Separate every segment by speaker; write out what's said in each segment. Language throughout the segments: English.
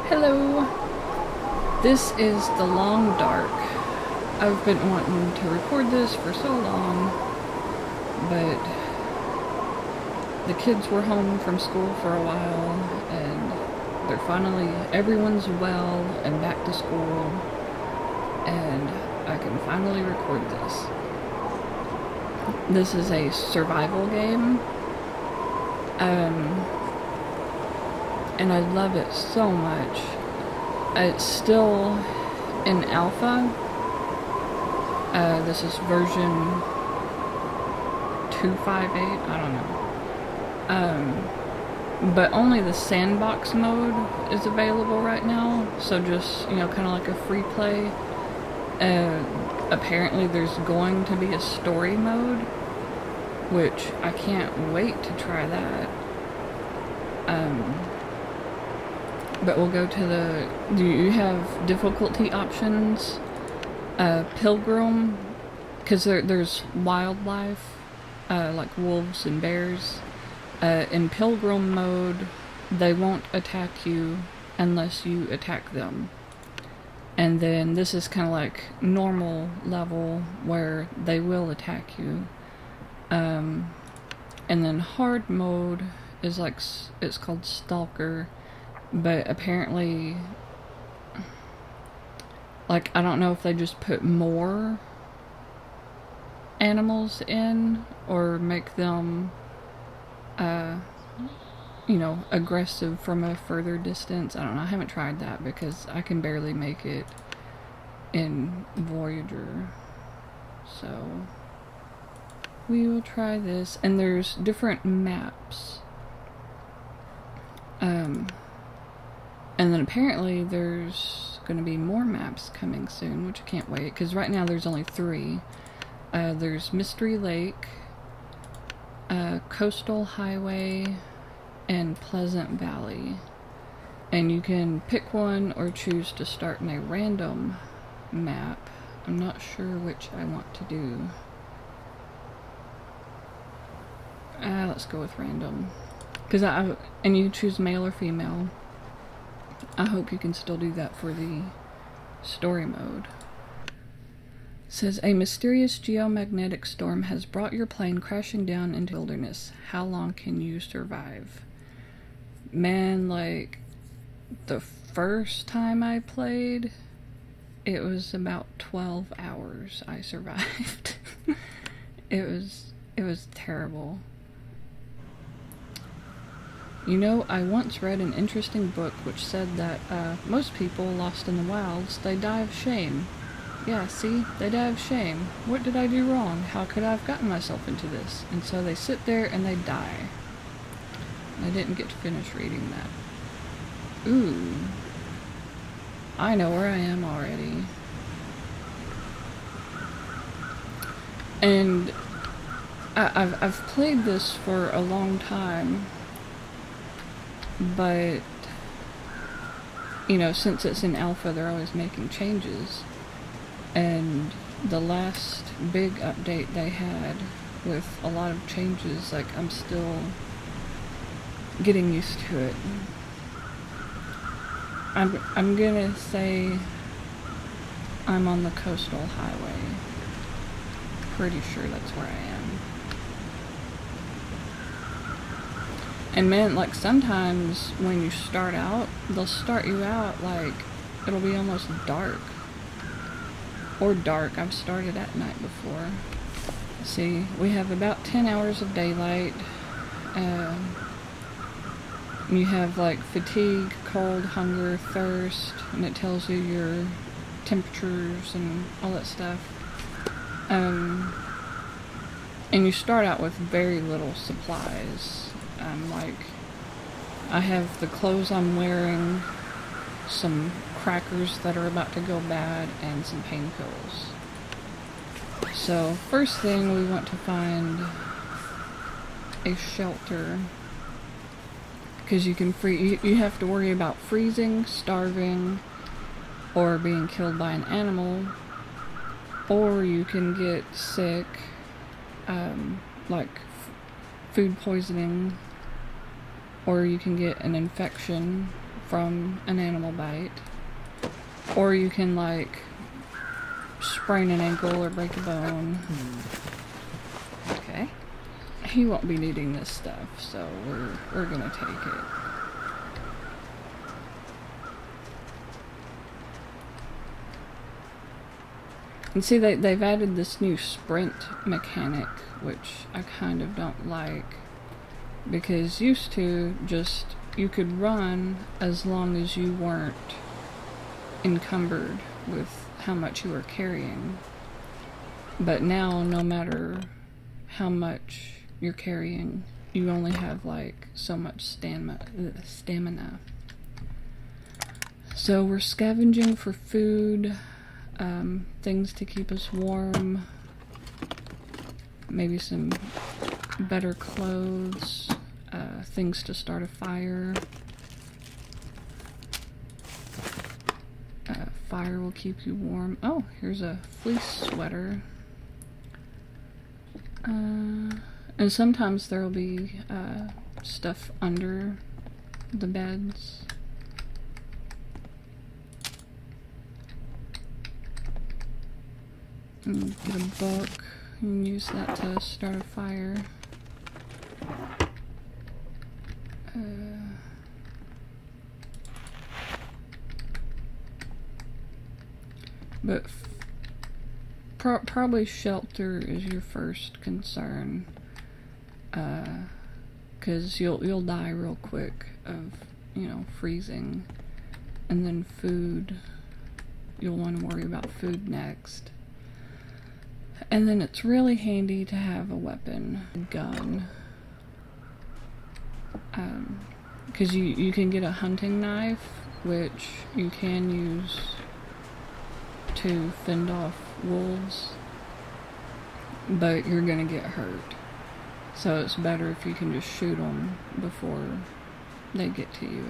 Speaker 1: Hello! This is The Long Dark. I've been wanting to record this for so long, but the kids were home from school for a while, and they're finally, everyone's well and back to school, and I can finally record this. This is a survival game, and I love it so much. It's still in alpha. This is version 258, I don't know. But only the sandbox mode is available right now, so just, kind of like a free play. Apparently there's going to be a story mode, which I can't wait to try that. But we'll go to the, do you have difficulty options? Pilgrim, because there's wildlife, like wolves and bears. In Pilgrim mode, they won't attack you unless you attack them. And then this is kind of like normal level where they will attack you. And then hard mode is like, it's called Stalker. But apparently, like, I don't know if they just put more animals in or make them, aggressive from a further distance. I don't know. I haven't tried that because I can barely make it in Voyager. So, we will try this. And there's different maps. And then apparently there's going to be more maps coming soon, which I can't wait, because right now there's only 3. There's Mystery Lake, Coastal Highway, and Pleasant Valley. And you can pick one or choose to start in a random map. I'm not sure which I want to do. Let's go with random. And you choose male or female. I hope you can still do that for the story mode. It says, a mysterious geomagnetic storm has brought your plane crashing down into the wilderness. How long can you survive? Man, like, the first time I played, it was about 12 hours I survived. It was terrible. I once read an interesting book which said that most people lost in the wilds, they die of shame. Yeah, see? They die of shame. What did I do wrong? How could I have gotten myself into this? And so they sit there and they die. I didn't get to finish reading that. Ooh. I know where I am already. And I've played this for a long time. But, since it's in alpha, they're always making changes. And the last big update they had with a lot of changes, like, I'm still getting used to it. I'm gonna say I'm on the Coastal Highway. Pretty sure that's where I am. And man, like, sometimes when you start out, they'll start you out like it'll be almost dark. Or dark. I've started at night before. See, we have about 10 hours of daylight. You have like fatigue, cold, hunger, thirst, and it tells you your temperatures and all that stuff. And you start out with very little supplies. Like, I have the clothes I'm wearing, some crackers that are about to go bad, and some pain pills. So, first thing, we want to find a shelter. Because you have to worry about freezing, starving, or being killed by an animal. Or you can get sick, like food poisoning, or you can get an infection from an animal bite, or you can like sprain an ankle or break a bone. Okay. He won't be needing this stuff, so we're gonna take it. And see, they've added this new sprint mechanic, which I kind of don't like, because used to just, you could run as long as you weren't encumbered with how much you were carrying. But now, no matter how much you're carrying, you only have like so much stamina. So we're scavenging for food, things to keep us warm, maybe some better clothes, things to start a fire. Fire will keep you warm. Oh, here's a fleece sweater. And sometimes there will be stuff under the beds. And get a book and use that to start a fire. But probably shelter is your first concern, because you'll die real quick of, you know, freezing. And then food, you'll want to worry about food next. And then it's really handy to have a weapon, a gun, because you can get a hunting knife, which you can use to fend off wolves, but you're gonna get hurt. So it's better if you can just shoot them before they get to you.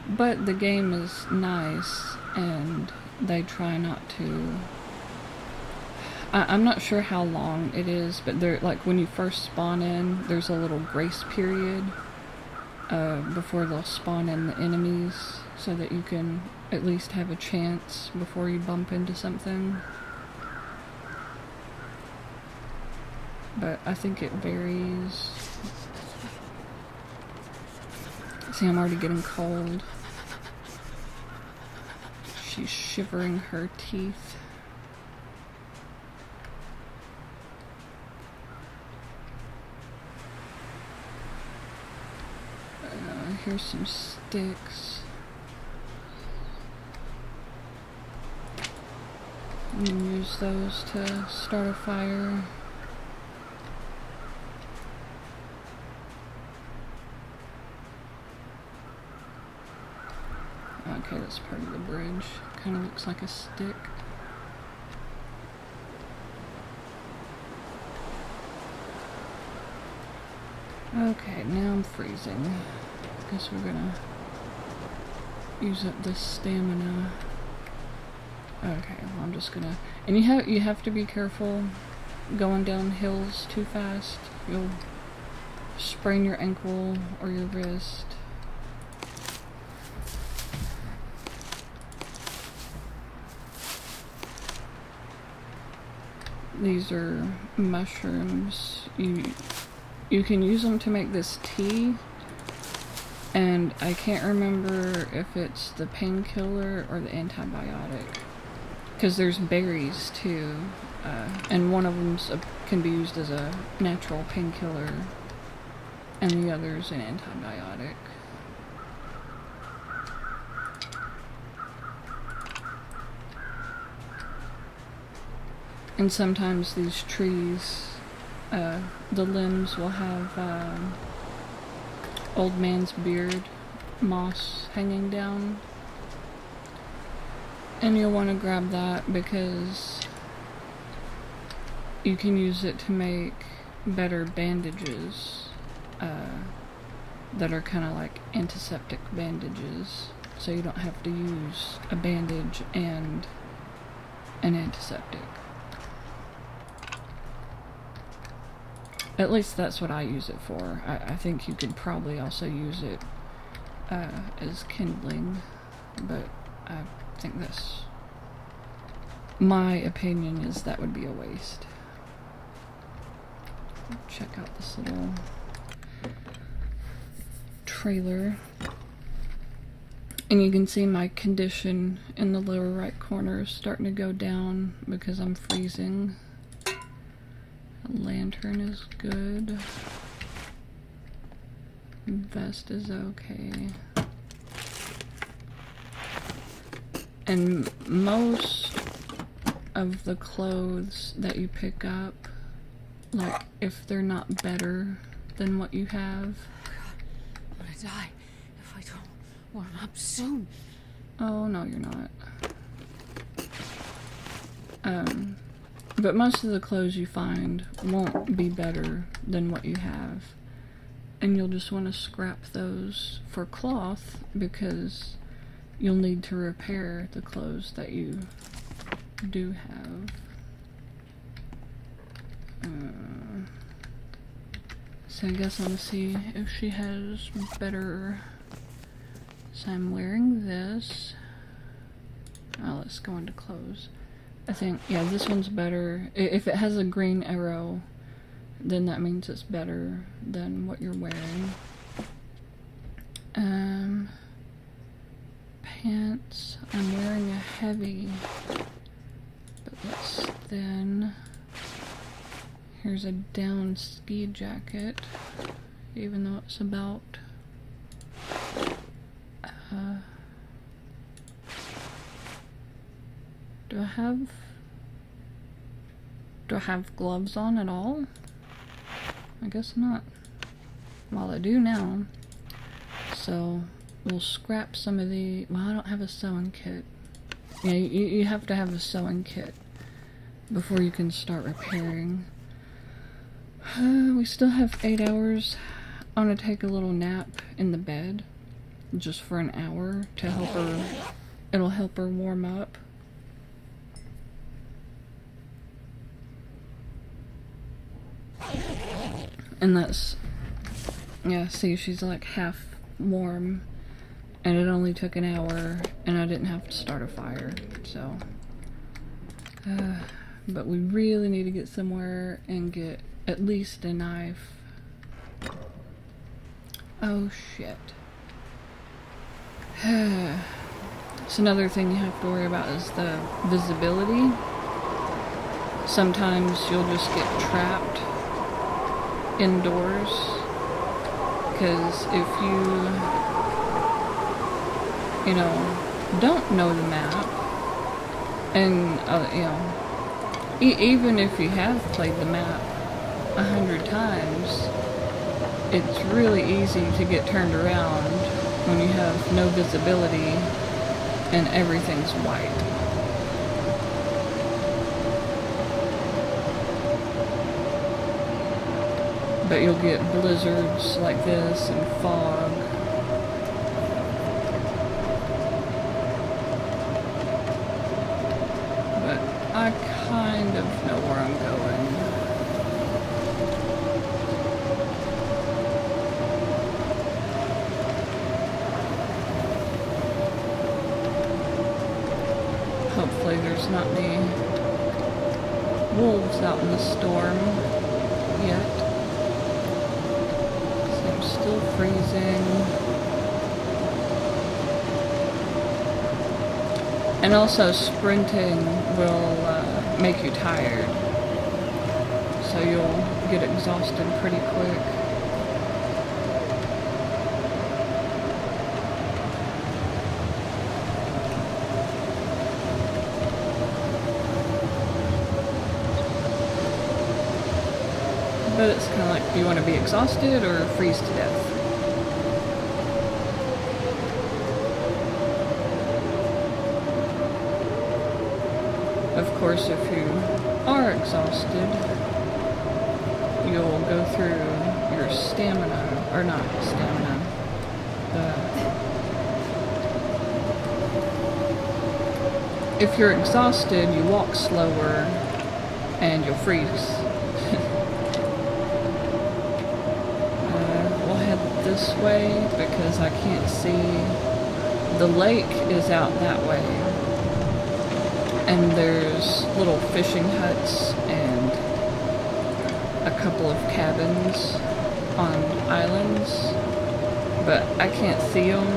Speaker 1: But the game is nice, and they try not to... I'm not sure how long it is, but they're like, when you first spawn in, there's a little grace period before they'll spawn in the enemies, so that you can at least have a chance before you bump into something. But I think it varies. See, I'm already getting cold. She's shivering her teeth. Here's some sticks. You can use those to start a fire. Okay, that's part of the bridge. Kind of looks like a stick. Okay, now I'm freezing. Guess we're gonna use up this stamina. Okay, well, I'm just gonna... And you have to be careful going down hills too fast. You'll sprain your ankle or your wrist. These are mushrooms. You can use them to make this tea, and I can't remember if it's the painkiller or the antibiotic, because there's berries too, and one of them can be used as a natural painkiller, and the other is an antibiotic. And sometimes these trees, the limbs will have old man's beard moss hanging down. And you'll want to grab that because you can use it to make better bandages that are kind of like antiseptic bandages. So you don't have to use a bandage and an antiseptic. At least that's what I use it for. I think you could probably also use it as kindling, but I think that's, my opinion is that would be a waste. Check out this little trailer. And you can see my condition in the lower right corner is starting to go down because I'm freezing. The lantern is good. Vest is okay. And most of the clothes that you pick up, like if they're not better than what you have.
Speaker 2: I'm gonna die if I don't warm up soon.
Speaker 1: Oh, no, you're not. But most of the clothes you find won't be better than what you have. And you'll just want to scrap those for cloth because you'll need to repair the clothes that you do have. So I guess I'll see if she has better. So I'm wearing this. Oh, let's go into clothes. I think, yeah, this one's better. If it has a green arrow, then that means it's better than what you're wearing. Pants. I'm wearing a heavy, but that's thin. Here's a down ski jacket, even though it's about do I have gloves on at all? I guess not. Well, I do now. So we'll scrap some of the, well, I don't have a sewing kit. Yeah, you have to have a sewing kit before you can start repairing. We still have 8 hours. I'm gonna take a little nap in the bed just for an hour to help her. It'll help her warm up. And that's, yeah, see, she's like half warm, and it only took an hour, and I didn't have to start a fire, so. But we really need to get somewhere and get at least a knife. Oh shit. So another thing you have to worry about is the visibility. Sometimes you'll just get trapped indoors, because if you know, don't know the map, and you know, even if you have played the map 100 times, it's really easy to get turned around when you have no visibility and everything's white. But you'll get blizzards like this and fog. But I kind of know where I'm going. Hopefully there's not any wolves out in the storm yet. Still freezing. And also sprinting will make you tired. So you'll get exhausted pretty quick. But it's kind of like, you want to be exhausted or freeze to death? Of course, if you are exhausted, you'll go through your stamina, or not stamina, if you're exhausted, you walk slower and you'll freeze. this way because I can't see. The lake is out that way, and there's little fishing huts and a couple of cabins on islands, but I can't see them,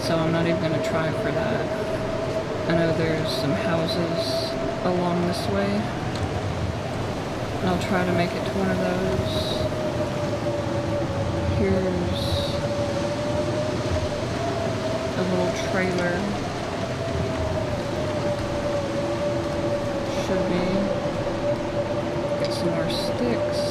Speaker 1: so I'm not even going to try for that. I know there's some houses along this way, and I'll try to make it to one of those. Here's a little trailer. Should be. Get some more sticks.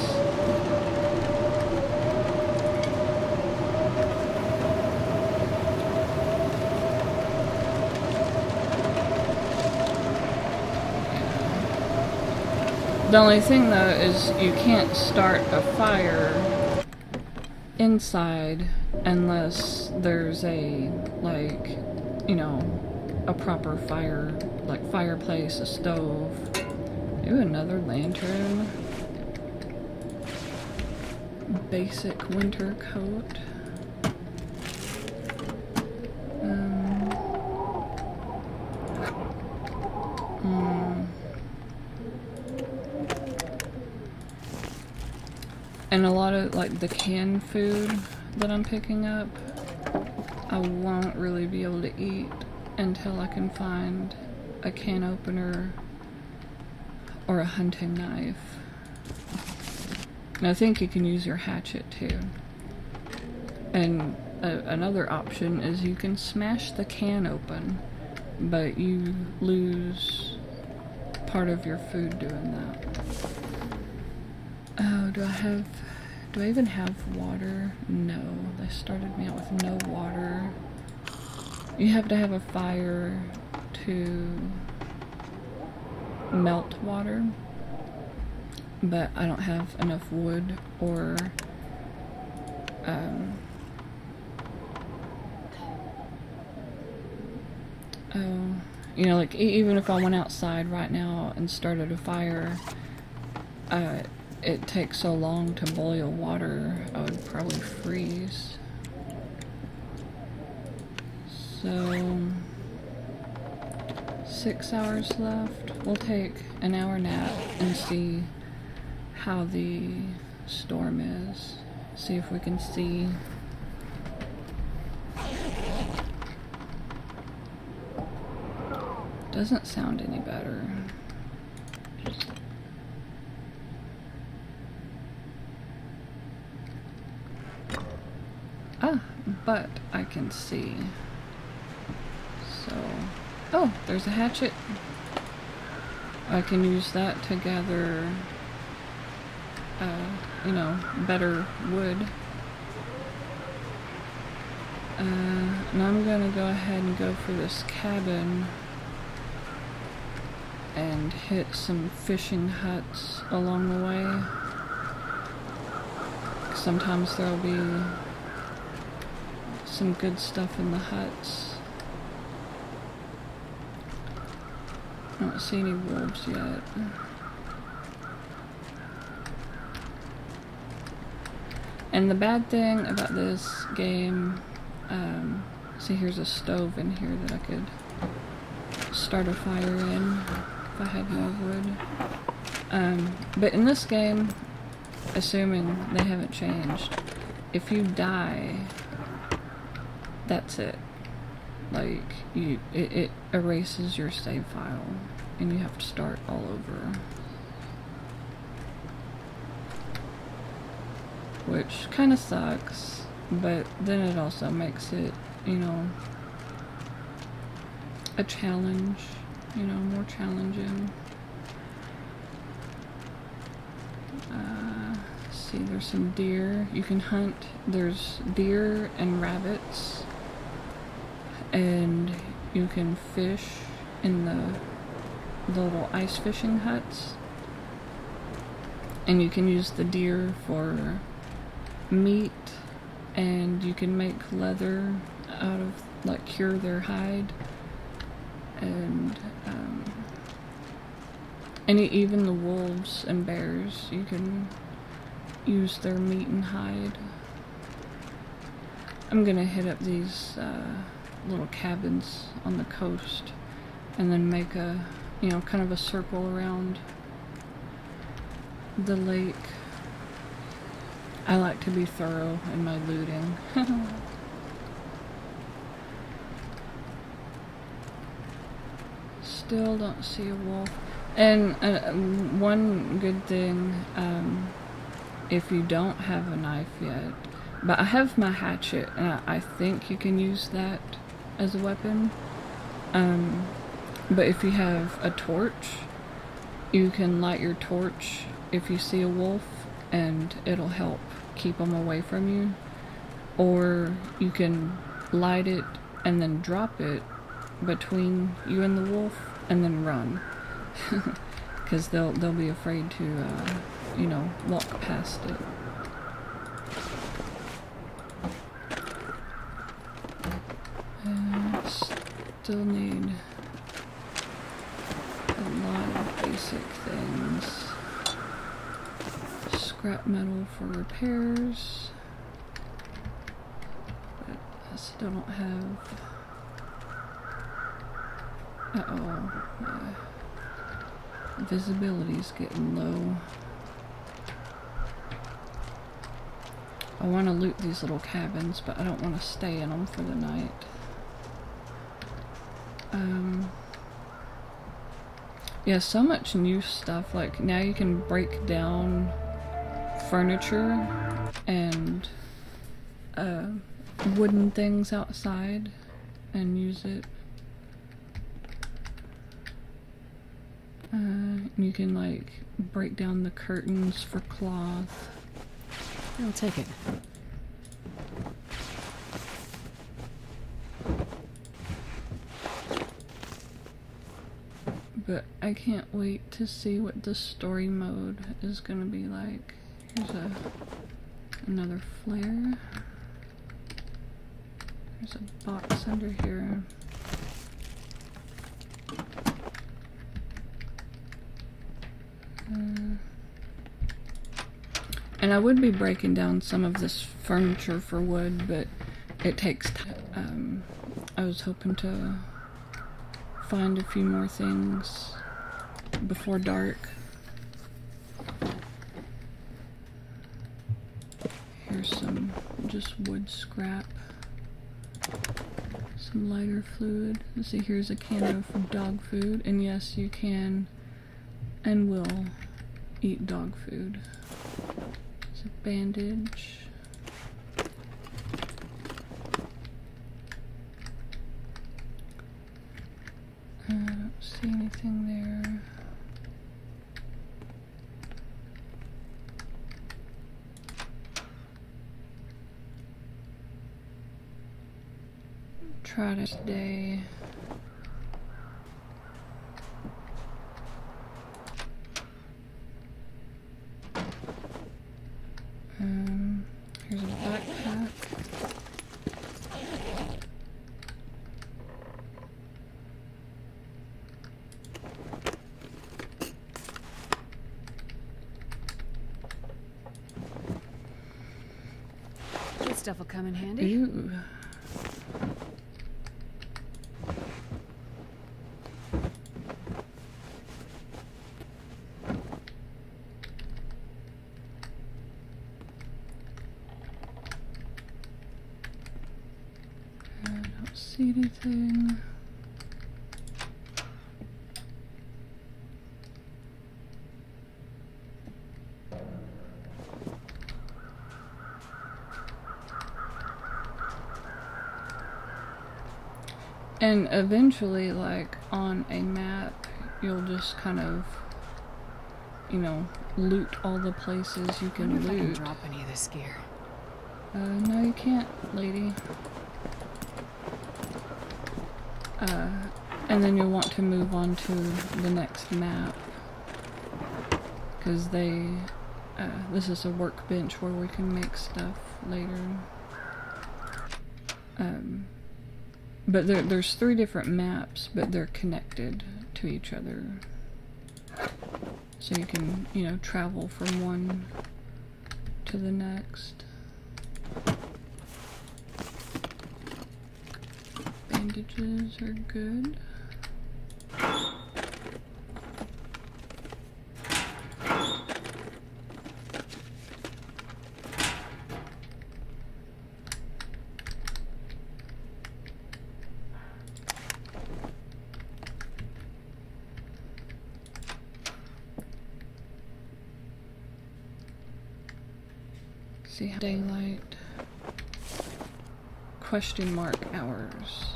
Speaker 1: The only thing though is you can't start a fire inside unless there's a, like, you know, a proper fire, like fireplace, a stove. Ooh, another lantern. Basic winter coat. And a lot of, like, the canned food that I'm picking up, I won't really be able to eat until I can find a can opener or a hunting knife. And I think you can use your hatchet too. And another option is you can smash the can open, but you lose part of your food doing that. Oh, do I even have water? No, they started me out with no water. You have to have a fire to melt water, but I don't have enough wood or you know, like, even if I went outside right now and started a fire, it takes so long to boil water, I would probably freeze. So, 6 hours left. We'll take an hour nap and see how the storm is. See if we can see. Doesn't sound any better. Ah, but I can see. So, oh, there's a hatchet. I can use that to gather, you know, better wood. And I'm gonna go ahead and go for this cabin and hit some fishing huts along the way. Sometimes there'll be some good stuff in the huts. I don't see any wolves yet. And the bad thing about this game, see, here's a stove in here that I could start a fire in if I had more wood. But in this game, assuming they haven't changed, if you die, that's it. Like, it erases your save file, and you have to start all over. Which kind of sucks, but then it also makes it, you know, a challenge, you know, more challenging. See, there's some deer. You can hunt. There's deer and rabbits. And you can fish in the little ice fishing huts. And you can use the deer for meat, and you can make leather out of, like, cure their hide. And even the wolves and bears, you can use their meat and hide. I'm gonna hit up these little cabins on the coast and then make a, you know, kind of a circle around the lake. I like to be thorough in my looting. Still don't see a wolf. And one good thing, if you don't have a knife yet, but I have my hatchet, and I think you can use that as a weapon. But if you have a torch, you can light your torch if you see a wolf, and it'll help keep them away from you. Or you can light it and then drop it between you and the wolf, and then run. Because they'll be afraid to, you know, walk past it. Still need a lot of basic things. Scrap metal for repairs. But I still don't have... Uh-oh. Visibility's getting low. I want to loot these little cabins, but I don't want to stay in them for the night. Yeah, so much new stuff. Like, now you can break down furniture and wooden things outside and use it. You can, like, break down the curtains for cloth.
Speaker 2: I'll take it.
Speaker 1: But I can't wait to see what the story mode is gonna be like. Here's another flare. There's a box under here. And I would be breaking down some of this furniture for wood, but it takes time. I was hoping to find a few more things before dark. Here's some just wood scrap. Some lighter fluid. Let's see, here's a can of dog food. And yes, you can and will eat dog food. There's a bandage. I don't see anything there. Try to stay. Here's a backpack.
Speaker 2: This stuff will come in handy.
Speaker 1: Ooh. See anything? And eventually, like, on a map, you'll just kind of, you know, loot all the places you can
Speaker 2: I wonder if I can
Speaker 1: loot.
Speaker 2: drop any of this gear.
Speaker 1: No, you can't, lady. And then you'll want to move on to the next map, because this is a workbench where we can make stuff later. But there's 3 different maps, but they're connected to each other. So you can, you know, travel from one to the next. bandages are good. See how daylight question mark hours.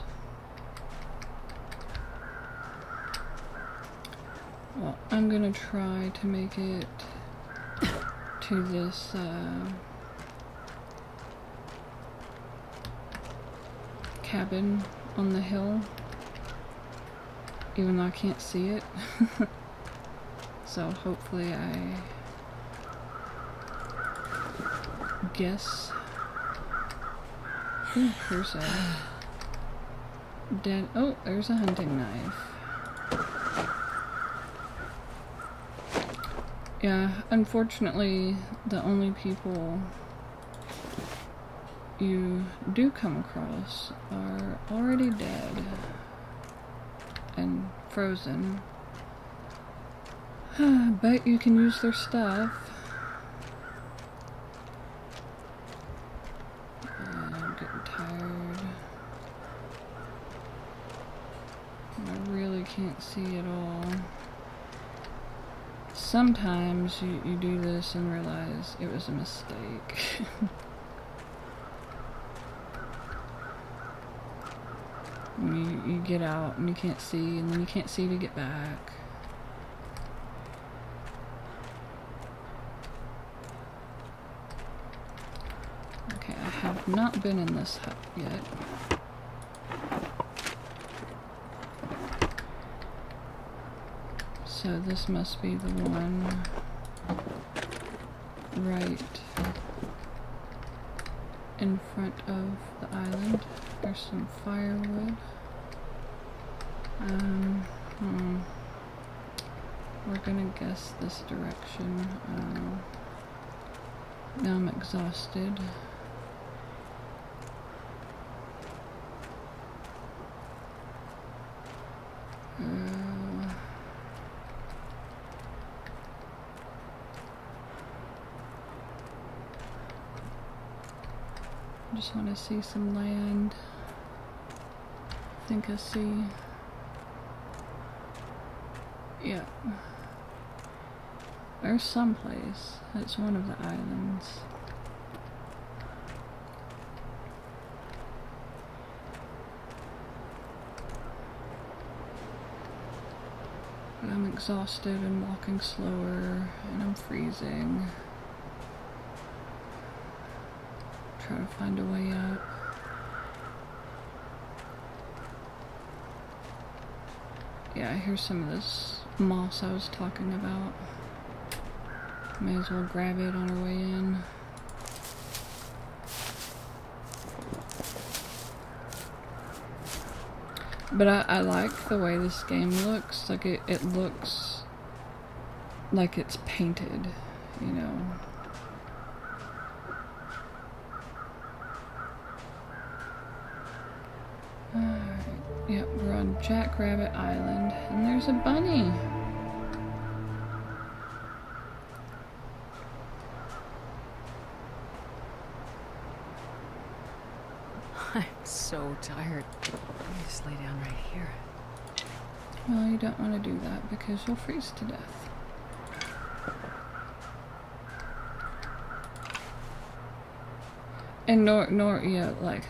Speaker 1: Well, I'm gonna try to make it to this cabin on the hill, even though I can't see it. So hopefully I guess. Ooh, here's a dead. Oh, there's a hunting knife. Yeah, unfortunately, the only people you do come across are already dead and frozen. But you can use their stuff. I'm getting tired. I really can't see at all. Sometimes you do this and realize it was a mistake. You get out and you can't see, and then you can't see to get back. Okay, I have not been in this hut yet. So this must be the one right in front of the island. There's some firewood. We're gonna guess this direction. Now I'm exhausted. I just want to see some land. I think I see. Yeah. There's some place. It's one of the islands. But I'm exhausted and walking slower, and I'm freezing. Try to find a way out. Yeah, here's some of this moss I was talking about. May as well grab it on our way in. But I like the way this game looks. Like it looks like it's painted, you know. Yep, we're on Jackrabbit Island, and there's a bunny.
Speaker 2: I'm so tired. Let me just lay down right here.
Speaker 1: Well, you don't want to do that because you'll freeze to death. And yeah, like,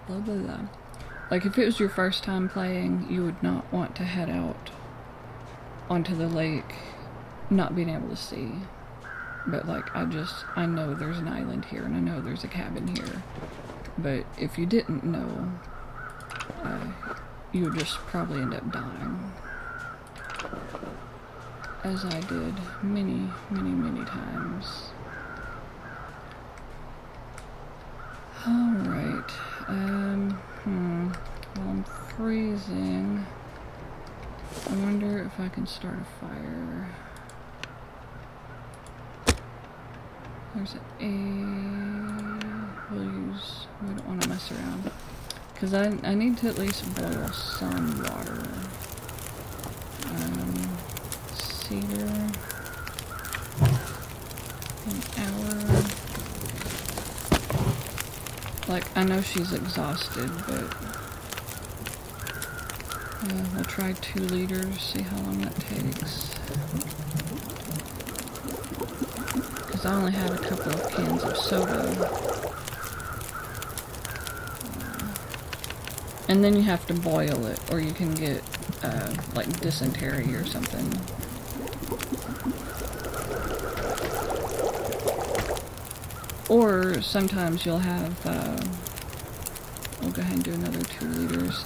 Speaker 1: blah blah blah. Like, if it was your first time playing, you would not want to head out onto the lake not being able to see. But, like, I know there's an island here, and I know there's a cabin here. But if you didn't know, you would just probably end up dying. As I did many, many, many times. Alright, well, I'm freezing. I wonder if I can start a fire. There's we don't want to mess around. Because I need to at least boil some water. Cedar. An hour. Like, I know she's exhausted, but we'll try 2 liters, see how long that takes. Because I only have a couple of cans of soda. And then you have to boil it, or you can get, like, dysentery or something. Or sometimes you'll have, we'll go ahead and do another 2 liters.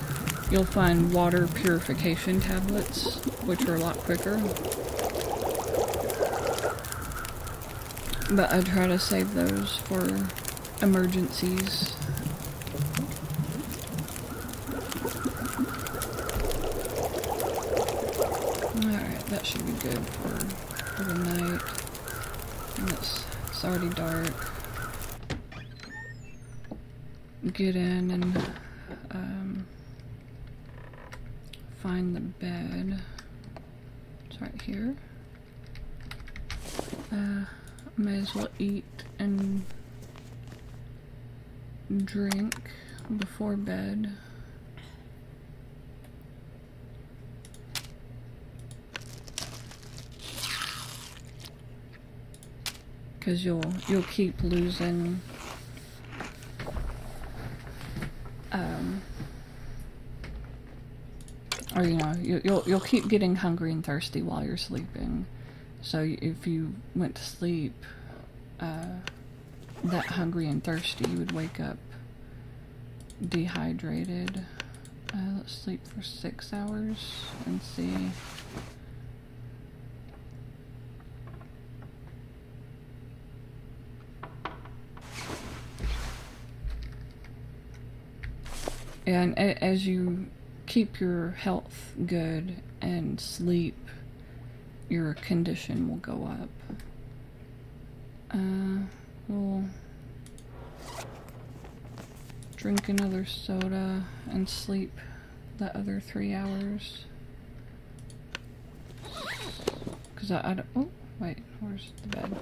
Speaker 1: You'll find water purification tablets, which are a lot quicker. But I try to save those for emergencies. Alright, that should be good for the night. And it's already dark. Get in and find the bed. It's right here. May as well eat and drink before bed. Because you'll keep losing or you know, you'll keep getting hungry and thirsty while you're sleeping. So if you went to sleep that hungry and thirsty, you would wake up dehydrated. Let's sleep for 6 hours and see. And as you keep your health good and sleep, your condition will go up. We'll drink another soda and sleep the other 3 hours. Because I don't... Oh, wait. Where's the bed?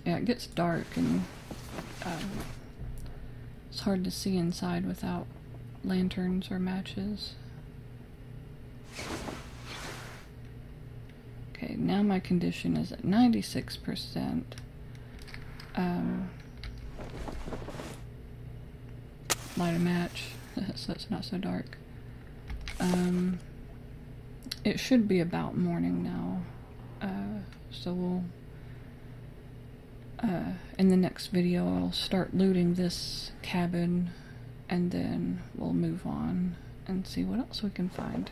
Speaker 1: Yeah, it gets dark and it's hard to see inside without lanterns or matches. Okay, now my condition is at 96%. Light a match so it's not so dark. It should be about morning now. So we'll in the next video I'll start looting this cabin and then we'll move on and see what else we can find.